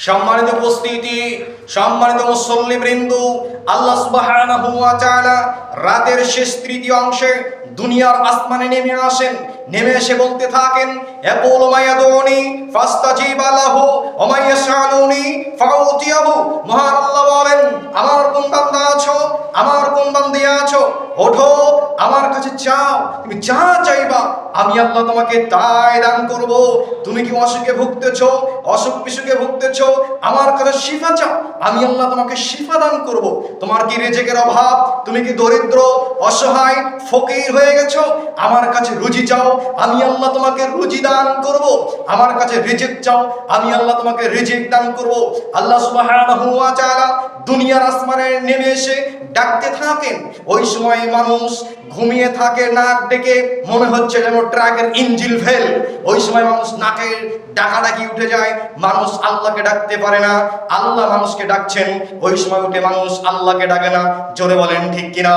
সম্মানিত উপস্থিতি, সম্মানিত মুসল্লিবৃন্দ, আল্লাহ সুবহানাহু ওয়া তাআলা রাতের শেষ তৃতীয় অংশে দুনিয়ার আসমানে নেমে আসেন। নেমে এসে বলতে থাকেন, ইয়াকুলু মায়াদুনি ফাস্তাজিবা লাহু ওয়া মায়াসআলুনি ফাউতিয়াহু। মহান আল্লাহ বলেন, আমার কোন বান্দা আছো, আমার কোন বান্দী আছো, ওঠো আমার কাছে চাও, তুমি যা চাইবা আমি আল্লাহ তোমাকে তাই দান করব। তুমি কি অসুখে ভুগতেছো, অসুখ বিসুখে ভুগতেছো, আমার কাছে শিফা চাও, আমি আল্লাহ তোমাকে শিফা দান করব। তোমার কি রিজিকের অভাব, তুমি কি দরিদ্র, অসহায়, ফকির হয়ে গেছো, আমার কাছে রুজি চাও, আমি আল্লাহ তোমাকে রুজি দান করব। আমার কাছে রিজিক চাও, আমি আল্লাহ তোমাকে রিজিক দান করব। আল্লাহ সুবহানাহু ওয়া তাআলা দুনিয়ার আসমানে নেমে এসে ডাকতে থাকেন। ওই সময় মানুষ ঘুমিয়ে থাকে, নাক ডেকে, মনে হচ্ছে যেন ট্রাকের ইঞ্জিন ফেল। ওই সময় মানুষ নাকের ডাকাডাকি উঠে যায়, মানুষ আল্লাহকে ডাকতে পারে না। আল্লাহ মানুষকে ডাকছেন, ওই সময় উঠে মানুষ আল্লাহকে ডাকে না। জোরে বলেন ঠিক কিনা?